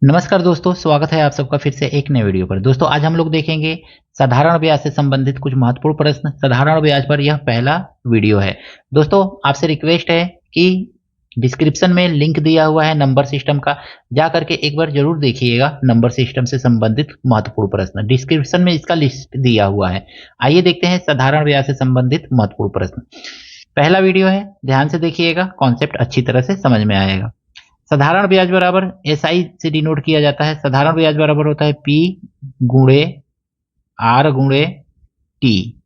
नमस्कार दोस्तों, स्वागत है आप सबका फिर से एक नए वीडियो पर। दोस्तों आज हम लोग देखेंगे साधारण ब्याज से संबंधित कुछ महत्वपूर्ण प्रश्न। साधारण ब्याज पर यह पहला वीडियो है। दोस्तों आपसे रिक्वेस्ट है कि डिस्क्रिप्शन में लिंक दिया हुआ है नंबर सिस्टम का, जा करके एक बार जरूर देखिएगा नंबर सिस्टम से संबंधित महत्वपूर्ण प्रश्न। डिस्क्रिप्शन में इसका लिस्ट दिया हुआ है। आइए देखते हैं साधारण ब्याज से संबंधित महत्वपूर्ण प्रश्न। पहला वीडियो है, ध्यान से देखिएगा, कॉन्सेप्ट अच्छी तरह से समझ में आएगा। साधारण ब्याज बराबर एसआई से डिनोट किया जाता है। साधारण ब्याज बराबर होता है पी गुणे आर गुणे टी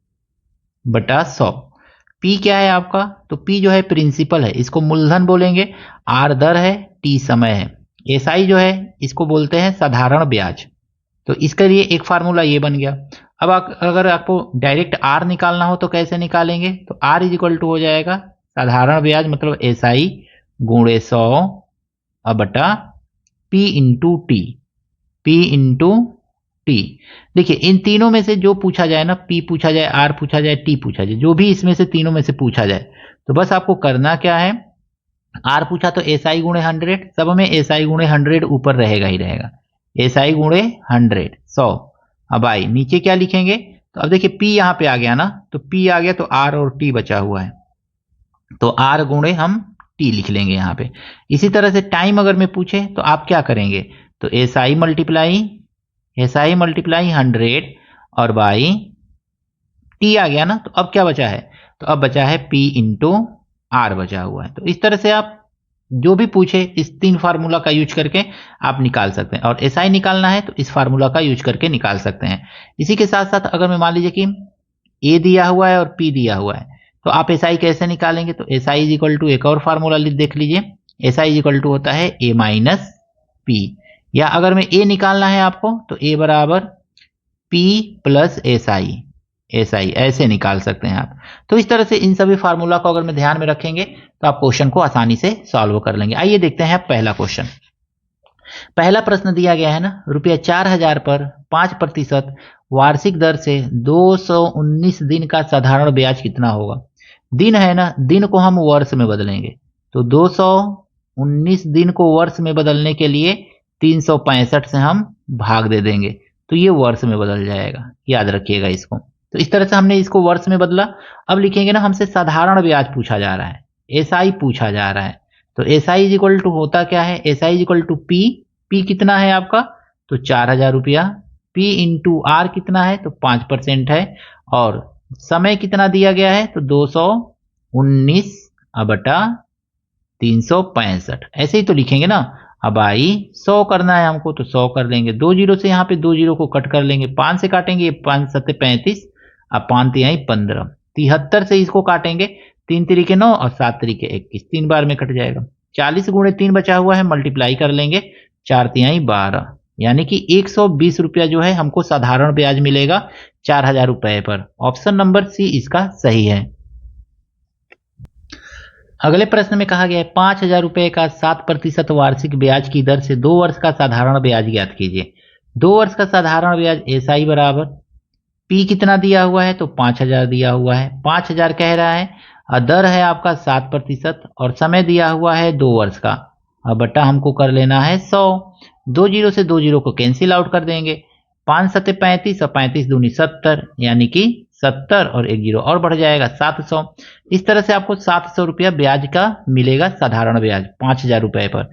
बटा 100। पी क्या है आपका? तो पी जो है प्रिंसिपल है, इसको मूलधन बोलेंगे। आर दर है, टी समय है। एसआई जो है इसको बोलते हैं साधारण ब्याज। तो इसके लिए एक फार्मूला ये बन गया। अब अगर आपको डायरेक्ट आर निकालना हो तो कैसे निकालेंगे? तो आर इज इक्वल टू हो जाएगा साधारण ब्याज मतलब एसआई गुणे 100 बटा P into T. P into T. देखिए इन तीनों में से जो पूछा जाए ना, पी पूछा जाए, आर पूछा जाए, टी पूछा जाए, जो भी इसमें से तीनों में से पूछा जाए तो बस आपको करना क्या है, आर पूछा तो एस आई गुणे 100, सब में एस आई गुणे 100 ऊपर रहेगा ही रहेगा। एस आई गुणे 100 अब आई नीचे क्या लिखेंगे? तो अब देखिए पी यहां पे आ गया ना, तो पी आ गया तो आर और टी बचा हुआ है, तो आर गुणे हम टी लिख लेंगे यहाँ पे। इसी तरह से टाइम अगर मैं पूछे तो आप क्या करेंगे? तो एस आई मल्टीप्लाई 100 और बाई टी आ गया ना, तो अब क्या बचा है? तो अब बचा है पी इंटू आर बचा हुआ है। तो इस तरह से आप जो भी पूछे इस तीन फार्मूला का यूज करके आप निकाल सकते हैं, और एस आई निकालना है तो इस फार्मूला का यूज करके निकाल सकते हैं। इसी के साथ साथ अगर मैं मान लीजिए कि ए दिया हुआ है और पी दिया हुआ है तो आप एस आई कैसे निकालेंगे? तो S I is equal to एक और फार्मूला देख लीजिए। S I is equal to होता है ए माइनस पी, या अगर में ए निकालना है आपको तो ए बराबर P plus S I. S I ऐसे निकाल सकते हैं आप। तो इस तरह से इन सभी फार्मूला को अगर में ध्यान में रखेंगे तो आप क्वेश्चन को आसानी से सॉल्व कर लेंगे। आइए देखते हैं पहला क्वेश्चन। पहला प्रश्न दिया गया है ना, ₹4000 पर 5% वार्षिक दर से 219 दिन का साधारण ब्याज कितना होगा? दिन है ना, दिन को हम वर्ष में बदलेंगे, तो 219 दिन को वर्ष में बदलने के लिए 365 से हम भाग दे देंगे, तो ये वर्ष में बदल जाएगा, याद रखिएगा इसको। तो इस तरह से हमने इसको वर्ष में बदला। अब लिखेंगे ना, हमसे साधारण ब्याज पूछा जा रहा है, एसआई पूछा जा रहा है, तो एसआई इज इक्वल टू होता क्या है? SI is equal to P. P कितना है आपका? तो 4000 रुपया। पी इंटू आर कितना है? तो 5% है। और समय कितना दिया गया है? तो 219 बटा 365, ऐसे ही तो लिखेंगे ना। अब आई 100 करना है हमको, तो 100 कर लेंगे। 2 जीरो से यहाँ पे 2 जीरो को कट कर लेंगे, 5 से काटेंगे, 5 सत्ते 35, अब 5 तिहाई 15, 73 से इसको काटेंगे, 3 तरीके 9 और 7 तरीके 21, 3 बार में कट जाएगा। 40 गुणे 3 बचा हुआ है, मल्टीप्लाई कर लेंगे, 4 तिहाई 12, यानी कि 120 रुपया जो है हमको साधारण ब्याज मिलेगा 4000 रुपए पर। ऑप्शन नंबर सी इसका सही है। अगले प्रश्न में कहा गया है 5000 रुपए का 7% वार्षिक ब्याज की दर से 2 वर्ष का साधारण ब्याज ज्ञात कीजिए। 2 वर्ष का साधारण ब्याज एसआई बराबर पी कितना दिया हुआ है? तो 5000 दिया हुआ है, 5000 कह रहा है, और दर है आपका 7% और समय दिया हुआ है 2 वर्ष का। अब बटा हमको कर लेना है 100। 2 जीरो से 2 जीरो को कैंसिल आउट कर देंगे, 5 सत्ते 35 और 35 दूनी 70, यानी कि 70 और 1 जीरो और बढ़ जाएगा 700। इस तरह से आपको 700 रुपया ब्याज का मिलेगा, साधारण ब्याज 5000 रुपए पर।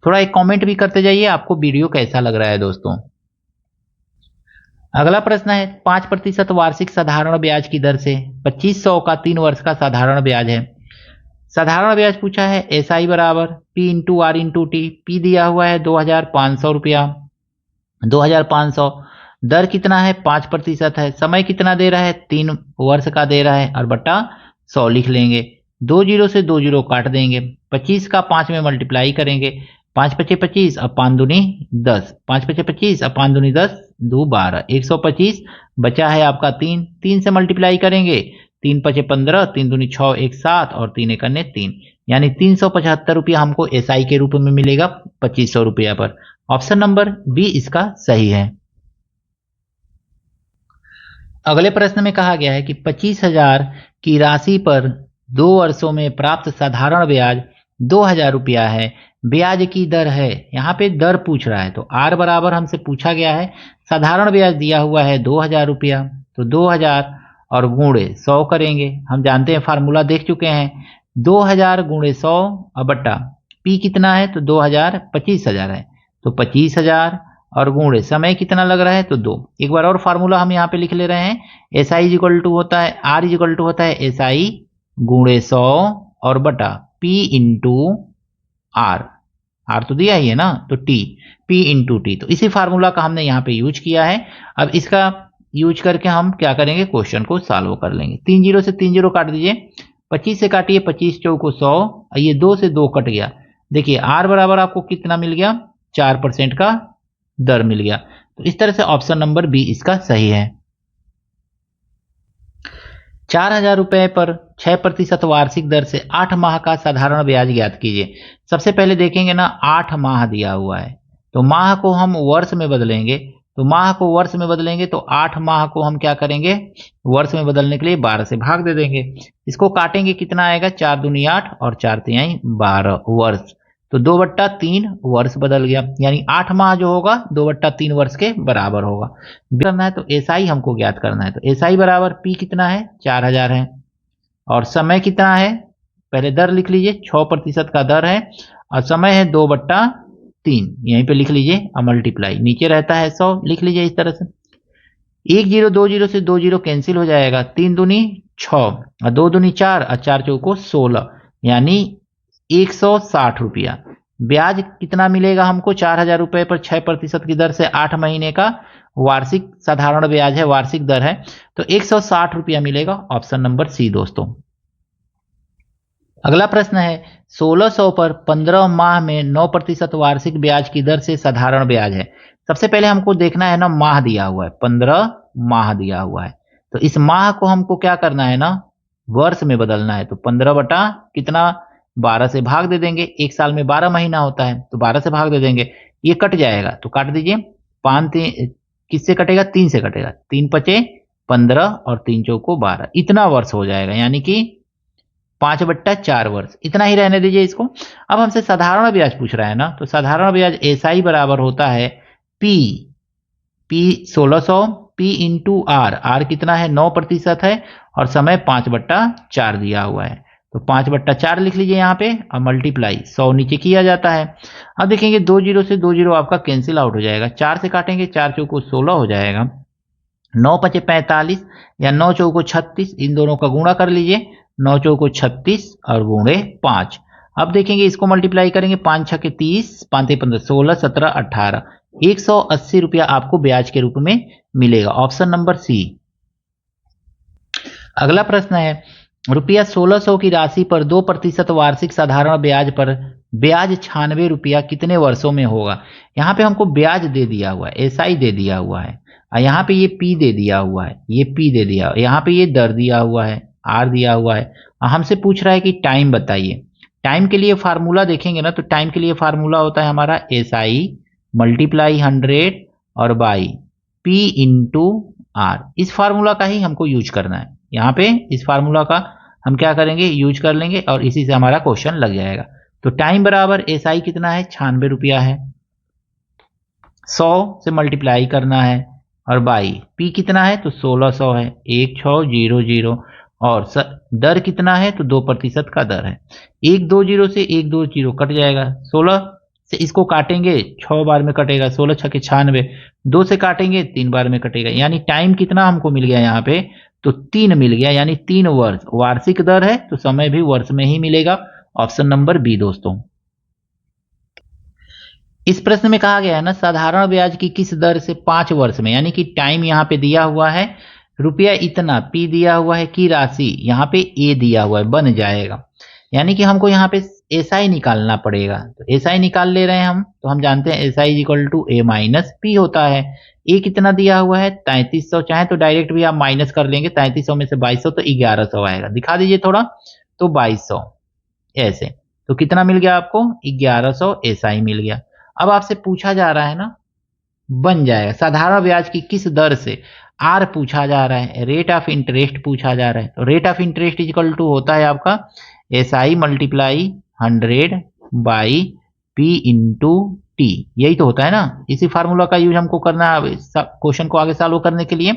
थोड़ा एक कमेंट भी करते जाइए आपको वीडियो कैसा लग रहा है दोस्तों। अगला प्रश्न है 5% वार्षिक साधारण ब्याज की दर से 2500 का 3 वर्ष का साधारण ब्याज है। साधारण ब्याज पूछा है, एसआई बराबर P into R into T. P दिया हुआ है 2500 रुपया, 2500, दर कितना है? 5% है, समय कितना दे रहा है? 3 वर्ष का दे रहा है, और बटा 100 लिख लेंगे। 2 जीरो से 2 जीरो काट देंगे, 25 का 5 में मल्टीप्लाई करेंगे, 5 पचे 25 और 5 दूनी 10, 5 पचे 25 और 5 दूनी 10, 2 12, 125 बचा है आपका 3। 3 से मल्टीप्लाई करेंगे, 3 पचे 15, 3 दूनी 6, 1 7 और 3 एक अन्य 3, यानी 375 रुपया हमको एसआई के रूप में मिलेगा 2500 रुपया पर। ऑप्शन नंबर बी इसका सही है। अगले प्रश्न में कहा गया है कि 25,000 की राशि पर 2 वर्षों में प्राप्त साधारण ब्याज 2000 रुपया है, ब्याज की दर है, यहाँ पे दर पूछ रहा है तो आर बराबर हमसे पूछा गया है, साधारण ब्याज दिया हुआ है 2000 रुपया, तो 2000 और गुणे 100 करेंगे। हम जानते हैं फार्मूला देख चुके हैं, 2000 गुणे 100 और बट्टा पी कितना है तो 2000 25,000 है, तो 25,000 और गुणे समय कितना लग रहा है तो 2। एक बार और फार्मूला हम यहाँ पे लिख ले रहे हैं, एस आई इक्वल टू होता है आर इक्वल टू होता है एस आई गुणे 100 और बटा पी इंटू आर, आर तो दिया ही है ना, तो टी, पी इंटू टी, तो इसी फार्मूला का हमने यहाँ पे यूज किया है। अब इसका यूज करके हम क्या करेंगे, क्वेश्चन को सॉल्व कर लेंगे। 3 जीरो से 3 जीरो काट दीजिए, 25 से काटिए, 25 चौको 100, ये 2 से 2 कट गया। देखिए आर बराबर आपको कितना मिल गया, 4% का दर मिल गया। तो इस तरह से ऑप्शन नंबर बी इसका सही है। 4,000 रुपए पर 6% वार्षिक दर से 8 माह का साधारण ब्याज ज्ञात कीजिए। सबसे पहले देखेंगे ना, 8 माह दिया हुआ है तो माह को हम वर्ष में बदलेंगे, तो माह को वर्ष में बदलेंगे तो 8 माह को हम क्या करेंगे, वर्ष में बदलने के लिए 12 से भाग दे देंगे। इसको काटेंगे, कितना आएगा, 4 दूनी 8 और 4 तिहाई 12 वर्ष, तो 2/3 वर्ष बदल गया, यानी 8 माह जो होगा 2/3 वर्ष के बराबर होगा। करना है तो एसआई हमको ज्ञात करना है, तो एसआई बराबर पी कितना है 4000 है, और समय कितना है, पहले दर लिख लीजिए, 6% का दर है और समय है 2/3, यहीं पे लिख लीजिए और मल्टीप्लाई, नीचे रहता है 100, लिख लीजिए इस तरह से। 1 जीरो 2 जीरो से 2 जीरो कैंसिल हो जाएगा, 3 दूनी 6 और 2 दूनी 4 और 4 चौको 16, यानी 160 रुपया। ब्याज कितना मिलेगा हमको, 4,000 रुपए पर 6% की दर से 8 महीने का वार्षिक साधारण ब्याज है, वार्षिक दर है, तो 160 रुपया मिलेगा। ऑप्शन नंबर सी दोस्तों। अगला प्रश्न है, 1600 पर 15 माह में 9% वार्षिक ब्याज की दर से साधारण ब्याज है। सबसे पहले हमको देखना है ना, माह दिया हुआ है, 15 माह दिया हुआ है, तो इस माह को हमको क्या करना है ना, वर्ष में बदलना है, तो 15 बटा कितना, 12 से भाग दे देंगे, एक साल में 12 महीना होता है तो 12 से भाग दे देंगे, ये कट जाएगा तो काट दीजिए, 5 किससे कटेगा, 3 से कटेगा, 3 पचे 15 और 3 चौको 12, इतना वर्ष हो जाएगा, यानी कि 5/4 वर्ष, इतना ही रहने दीजिए इसको। अब हमसे साधारण ब्याज पूछ रहा है ना, तो साधारण ब्याज एसआई बराबर होता है P 1600 P into R, R कितना है 9% है और समय 5/4 दिया हुआ है, तो 5/4 लिख लीजिए यहाँ पे और मल्टीप्लाई 100 नीचे किया जाता है। अब देखेंगे 2 जीरो से 2 जीरो आपका कैंसिल आउट हो जाएगा, 4 से काटेंगे, 4 चौको 16 हो जाएगा, 9 पचे 45 या 9 चौको 36, इन दोनों का गुणा कर लीजिए, 9 चौको 36 और गुणे 5। अब देखेंगे इसको मल्टीप्लाई करेंगे, 5 छके 30, 5 15 16 17 18, 180 रुपया आपको ब्याज के रूप में मिलेगा। Option number C. अगला प्रश्न है, रुपया 1600 की राशि पर 2% वार्षिक साधारण ब्याज पर ब्याज 96 रुपया कितने वर्षों में होगा। यहाँ पे हमको ब्याज दे दिया हुआ है, एसआई दे दिया हुआ है, और यहाँ पे ये पी दे दिया हुआ है, ये पी दे दिया, यहाँ पे ये दर दिया हुआ है, आर दिया हुआ है, और हमसे पूछ रहा है कि टाइम बताइए। टाइम के लिए फार्मूला देखेंगे ना, तो टाइम के लिए फार्मूला होता है हमारा एसआई मल्टीप्लाई 100 और बाई पी इंटू आर, इस फार्मूला का ही हमको यूज करना है। यहाँ पे इस फार्मूला का हम क्या करेंगे, यूज कर लेंगे और इसी से हमारा क्वेश्चन लग जाएगा। तो टाइम बराबर एसआई कितना है 96 रुपया है, 100 से मल्टीप्लाई करना है और बाई पी कितना है तो 1600 है, 1600 और दर कितना है तो 2% का दर है, 1 2 जीरो से 1 2 जीरो कट जाएगा, 16 से इसको काटेंगे 6 बार में कटेगा, 16 छके 96, 2 से काटेंगे 3 बार में कटेगा, यानी टाइम कितना हमको मिल गया यहाँ पे तो 3 मिल गया, यानी 3 वर्ष। वार्षिक दर है तो समय भी वर्ष में ही मिलेगा। ऑप्शन नंबर बी दोस्तों। इस प्रश्न में कहा गया है ना, साधारण ब्याज की किस दर से 5 वर्ष में, यानी कि टाइम यहाँ पे दिया हुआ है, रुपया इतना पी दिया हुआ है, की राशि यहाँ पे ए दिया हुआ है, बन जाएगा, यानी कि हमको यहाँ पे एसआई निकालना पड़ेगा, तो एसआई निकाल ले रहे हैं हम, तो हम जानते हैं SI equal to A minus P होता है। ए कितना दिया हुआ है 3300, चाहे तो डायरेक्ट भी आप माइनस कर लेंगे, 3300 में से 2200 तो 1100 आएगा, दिखा दीजिए थोड़ा, तो 2200 ऐसे, तो कितना मिल गया आपको 1100 एसआई मिल गया। अब आपसे पूछा जा रहा है ना, बन जाएगा साधारण ब्याज की किस दर से, आर पूछा जा रहा है, रेट ऑफ इंटरेस्ट पूछा जा रहा है, तो rate of interest equal to होता है आपका SI multiply 100 by P into T, यही तो होता है ना। इसी फार्मूला का यूज हमको करना है क्वेश्चन को आगे सॉल्व करने के लिए।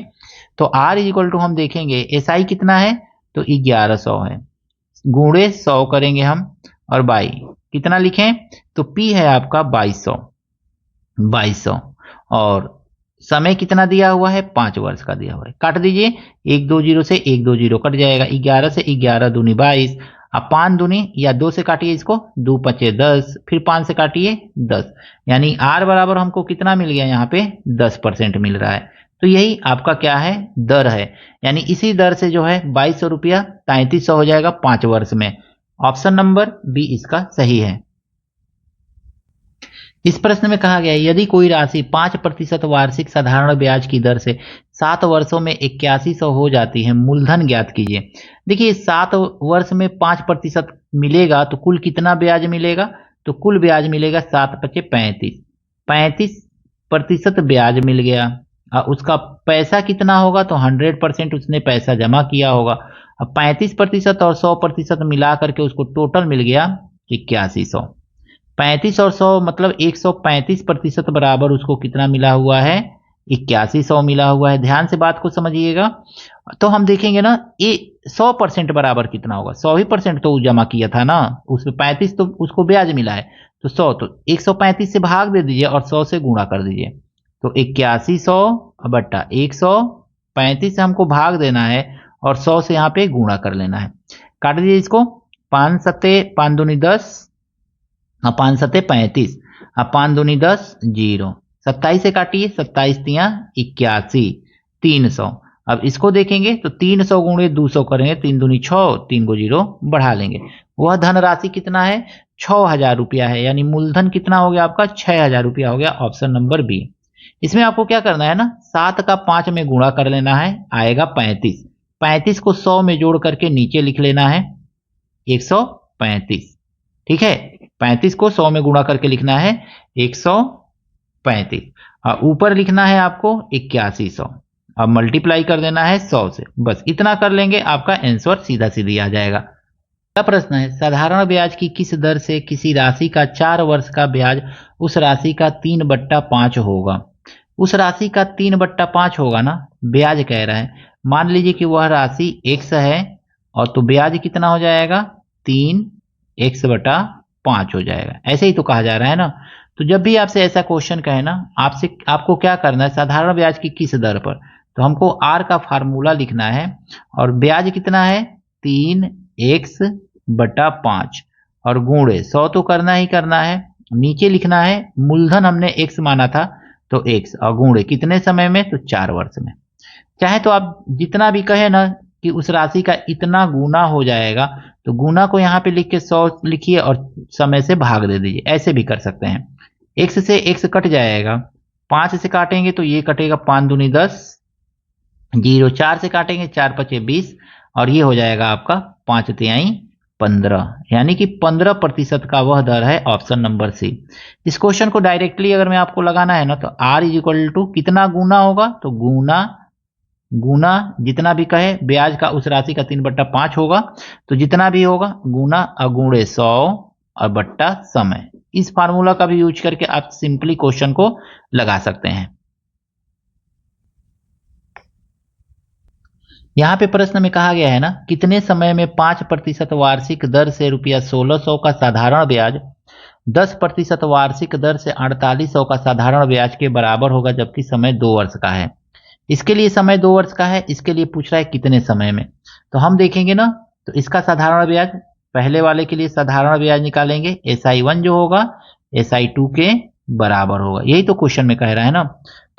तो R इज इक्वल टू हम देखेंगे SI कितना है, तो 1100 है, गुणे 100 करेंगे हम, और बाई कितना लिखें, तो P है आपका 2200, और समय कितना दिया हुआ है, 5 वर्ष का दिया हुआ है। काट दीजिए, 1 2 0 से 1 2 0 कट जाएगा, 11 से 11 दूनी 22, अब 5 दूनी या 2 से काटिए इसको, 2 5 10, फिर 5 से काटिए 10, यानी R बराबर हमको कितना मिल गया, यहाँ पे 10% मिल रहा है। तो यही आपका क्या है, दर है, यानी इसी दर से जो है 2200 रुपया 3300 हो जाएगा 5 वर्ष में। ऑप्शन नंबर बी इसका सही है। इस प्रश्न में कहा गया है यदि कोई राशि 5% वार्षिक साधारण ब्याज की दर से 7 वर्षों में 8100 हो जाती है, मूलधन ज्ञात कीजिए। देखिए 7 वर्ष में 5% मिलेगा तो कुल कितना ब्याज मिलेगा, तो कुल ब्याज मिलेगा 7 पचे 35, 35% ब्याज मिल गया। उसका पैसा कितना होगा, तो 100% उसने पैसा जमा किया होगा। अब 35% और 100% मिला करके उसको टोटल मिल गया 8100। 35 और 100 मतलब 135% बराबर उसको कितना मिला हुआ है, 8100 मिला हुआ है। ध्यान से बात को समझिएगा। तो हम देखेंगे ना, ये 100% बराबर कितना होगा, 100% तो जमा किया था ना, उसमें 35 तो उसको ब्याज मिला है, तो 100 तो 135 से भाग दे दीजिए और 100 से गुणा कर दीजिए, तो 8100 बट्टा 135 से हमको भाग देना है और 100 से यहाँ पे गुणा कर लेना है। काट दीजिए इसको, 5 सत्ते 5 दूनी 10, 5 सत्ते 35, 5 दूनी 10 0, 27 से काटिए, 27 तिया 81, 300। अब इसको देखेंगे तो 300 गुणे 200 करेंगे, 3 दूनी 6, 3 को 0 बढ़ा लेंगे, वह धनराशि कितना है, 6000 रुपया है, यानी मूलधन कितना हो गया आपका, 6000 रुपया हो गया। Option number B. इसमें आपको क्या करना है ना, 7 का 5 में गुणा कर लेना है, आएगा 35, 35 को 100 में जोड़ करके नीचे लिख लेना है 135, ठीक है। 35 को 100 में गुणा करके लिखना है 135, और ऊपर लिखना है आपको 8100, अब मल्टीप्लाई कर देना है 100 से, बस इतना कर लेंगे, आपका आंसर सीधा सीधी आ जाएगा। अगला प्रश्न है, साधारण ब्याज की किस दर से किसी राशि का 4 वर्ष का ब्याज उस राशि का 3/5 होगा। उस राशि का 3/5 होगा ना, ब्याज कह रहा है, मान लीजिए कि वह राशि x है, और तो ब्याज कितना हो जाएगा, 3x/5 हो जाएगा, ऐसे ही तो कहा जा रहा है ना। तो जब भी आपसे ऐसा क्वेश्चन कहे ना, आपको क्या करना है, साधारण ब्याज की किस दर पर, तो हमको R का फार्मूला लिखना है, और ब्याज कितना है 3x/5, और गुणे 100 तो करना ही करना है, नीचे लिखना है मूलधन हमने x माना था तो x, और गुणे कितने समय में, तो 4 वर्ष में। चाहे तो आप जितना भी कहे ना कि उस राशि का इतना गुना हो जाएगा, तो गुना को यहाँ पे लिख के 100 लिखिए और समय से भाग दे दीजिए, ऐसे भी कर सकते हैं। x से x कट जाएगा, 5 से काटेंगे तो ये कटेगा 5 दूनी 10, 0, 4 से काटेंगे 4 पचे 20, और ये हो जाएगा आपका 5 तिहाई 15, यानी कि 15% का वह दर है। Option number C. इस क्वेश्चन को डायरेक्टली अगर मैं आपको लगाना है ना, तो R इज इक्वल टू कितना गुना होगा, तो गुना जितना भी कहे ब्याज का उस राशि का 3/5 होगा, तो जितना भी होगा गुना अगुणे 100 और बट्टा समय। इस फार्मूला का भी यूज करके आप सिंपली क्वेश्चन को लगा सकते हैं। यहाँ पे प्रश्न में कहा गया है ना, कितने समय में 5% वार्षिक दर से रुपया 1600 का साधारण ब्याज 10% वार्षिक दर से 4800 का साधारण ब्याज के बराबर होगा, जबकि समय 2 वर्ष का है। इसके लिए समय 2 वर्ष का है, इसके लिए पूछ रहा है कितने समय में। तो हम देखेंगे ना, तो इसका साधारण ब्याज, पहले वाले के लिए साधारण ब्याज निकालेंगे, SI1 जो होगा SI2 के बराबर होगा, यही तो क्वेश्चन में कह रहा है ना।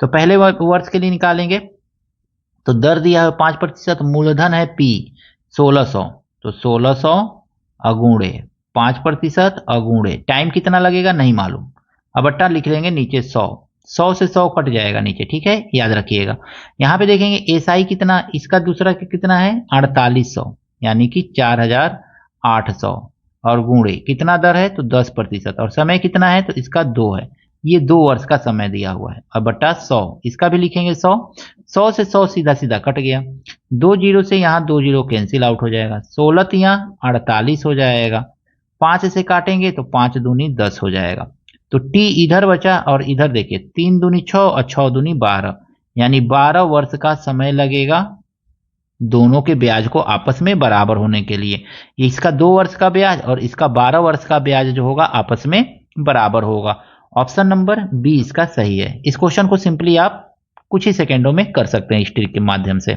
तो पहले वर्ष के लिए निकालेंगे, तो दर दिया है 5%, मूलधन है P 1600, तो 1600 अगुणे 5% अगुणे टाइम कितना लगेगा नहीं मालूम, अब बट्टा लिख लेंगे नीचे 100, 100 से 100 कट जाएगा नीचे, ठीक है, याद रखिएगा। यहाँ पे देखेंगे SI कितना, इसका दूसरा कितना है 4800, यानी कि 4800, और गुणे कितना दर है, तो 10%, और समय कितना है, तो इसका 2 है, ये 2 वर्ष का समय दिया हुआ है, और बट्टा 100, इसका भी लिखेंगे 100, 100 से 100 सीधा सीधा कट गया, 2 0 से यहाँ 2 0 कैंसिल आउट हो जाएगा, 16 यहाँ 48 हो जाएगा, 5 से काटेंगे तो 5 दूनी 10 हो जाएगा। तो टी इधर बचा और इधर देखिए 3 दूनी 6 और 6 दूनी 12, यानी 12 वर्ष का समय लगेगा दोनों के ब्याज को आपस में बराबर होने के लिए। इसका 2 वर्ष का ब्याज और इसका 12 वर्ष का ब्याज जो होगा आपस में बराबर होगा। ऑप्शन नंबर बी इसका सही है। इस क्वेश्चन को सिंपली आप कुछ ही सेकेंडों में कर सकते हैं इस ट्रिक के माध्यम से।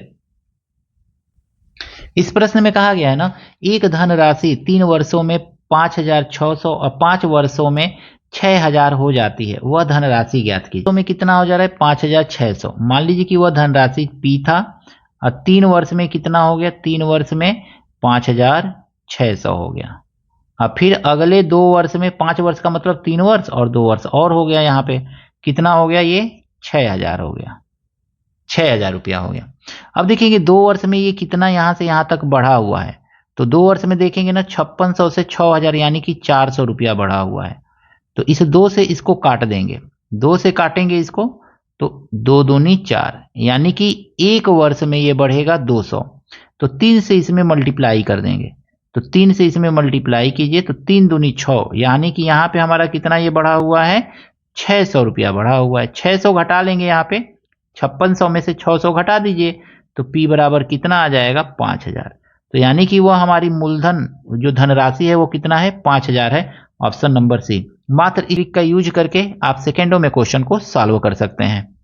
इस प्रश्न में कहा गया है ना, एक धनराशि 3 वर्षों में 5,600 और 5 वर्षों में 6,000 हो जाती है, वह धनराशि ज्ञात कीजिए। तो में कितना हो जा रहा है 5,600। मान लीजिए कि वह धनराशि पी था और 3 वर्ष में कितना हो गया, 3 वर्ष में 5,600 हो गया। अब फिर अगले 2 वर्ष में, 5 वर्ष का मतलब 3 वर्ष और 2 वर्ष और हो गया, यहाँ पे कितना हो गया, ये 6,000 हो गया, 6,000 रुपया हो गया। अब देखेंगे 2 वर्ष में ये कितना यहाँ से यहाँ तक बढ़ा हुआ है, तो 2 वर्ष में देखेंगे ना 5600 से 6,000 यानी कि 400 रुपया बढ़ा हुआ है। तो इस 2 से इसको काट देंगे, 2 से काटेंगे इसको तो 2 दूनी 4, यानी कि 1 वर्ष में ये बढ़ेगा 200। तो 3 से इसमें मल्टीप्लाई कर देंगे, तो 3 से इसमें मल्टीप्लाई कीजिए तो 3 दूनी 6, यानी कि यहाँ पे हमारा कितना ये बढ़ा हुआ है, 600 रुपया बढ़ा हुआ है। 600 घटा लेंगे यहाँ पे, 5600 में से 600 घटा दीजिए तो P बराबर कितना आ जाएगा, 5,000। तो यानी कि वह हमारी मूलधन जो धनराशि है वो कितना है, 5,000 है। Option number C. मात्र ट्रिक का यूज करके आप सेकेंडों में क्वेश्चन को सॉल्व कर सकते हैं।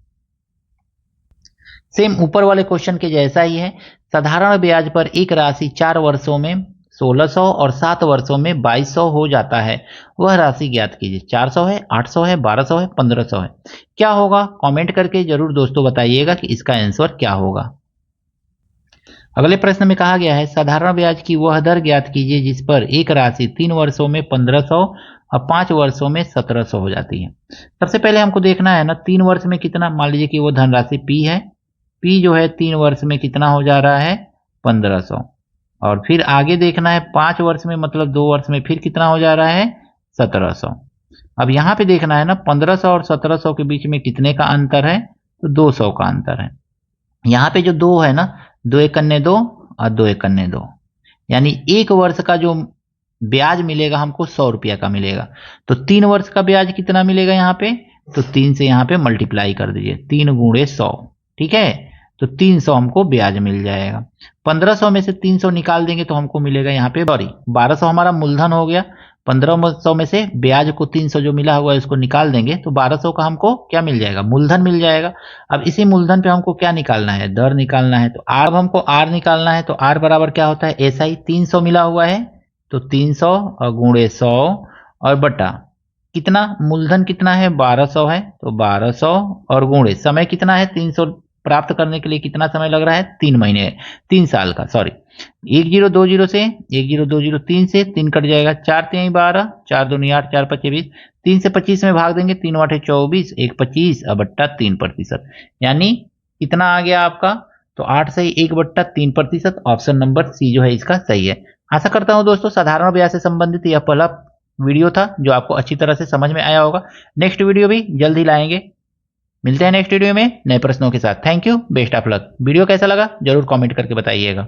सेम ऊपर वाले क्वेश्चन के जैसा ही है। साधारण ब्याज पर एक राशि 4 वर्षों में 1600 और 7 वर्षों में 2200 हो जाता है, वह राशि ज्ञात कीजिए। 400 है, 800 है, 1200 है, 1500 है, क्या होगा? कमेंट करके जरूर दोस्तों बताइएगा कि इसका आंसर क्या होगा। अगले प्रश्न में कहा गया है, साधारण ब्याज की वह दर ज्ञात कीजिए जिस पर एक राशि 3 वर्षों में 1500 और 5 वर्षों में 1700 हो जाती है। सबसे पहले हमको देखना है ना 3 वर्ष में कितना, मान लीजिए कि वो धनराशि P है, P जो है 3 वर्ष में कितना हो जा रहा है, 1500। और फिर आगे देखना है 5 वर्ष में, मतलब 2 वर्ष में फिर कितना हो जा रहा है, 1700। अब यहाँ पे देखना है ना 1500 और 1700 के बीच में कितने का अंतर है, तो 200 का अंतर है। यहाँ पे जो 2 है ना, 2 एकन्ने 2 और 2 एकन्ने 2, यानी 1 वर्ष का जो ब्याज मिलेगा हमको 100 रुपया का मिलेगा। तो 3 वर्ष का ब्याज कितना मिलेगा यहाँ पे, तो 3 से यहाँ पे मल्टीप्लाई कर दीजिए, 3 गुणे 100, ठीक है, तो 300 हमको ब्याज मिल जाएगा। 1500 में से 300 निकाल देंगे तो हमको मिलेगा यहाँ पे 1200 हमारा मूलधन हो गया। 1500 में से ब्याज को 300 जो मिला हुआ है उसको निकाल देंगे तो 1200 का हमको क्या मिल जाएगा, मूलधन मिल जाएगा। अब इसी मूलधन पे हमको क्या निकालना है, दर निकालना है। तो अब हमको आर निकालना है, तो आर बराबर क्या होता है, एसआई। 300 मिला हुआ है तो 300 और गुणे 100 और बटा कितना, मूलधन कितना है 1200 है, तो 1200 और गुणे समय कितना है 300 प्राप्त करने के लिए कितना समय लग रहा है, 3 महीने, 3 साल का, सॉरी। 1020 से 1020 3 से 3 कट जाएगा, 4 3 12, 4 2 8, 4 5 20, 3 से 25 में भाग देंगे, 3 8 24, 1 25 और बट्टा 3%, यानी कितना आ गया आपका, तो 8 से 1/3%। ऑप्शन नंबर सी जो है इसका सही है। आशा करता हूं दोस्तों साधारण ब्याज से संबंधित यह पहला वीडियो था जो आपको अच्छी तरह से समझ में आया होगा। नेक्स्ट वीडियो भी जल्द ही लाएंगे। मिलते हैं नेक्स्ट वीडियो में नए प्रश्नों के साथ। Thank you, best of luck. Video कैसा लगा जरूर कमेंट करके बताइएगा।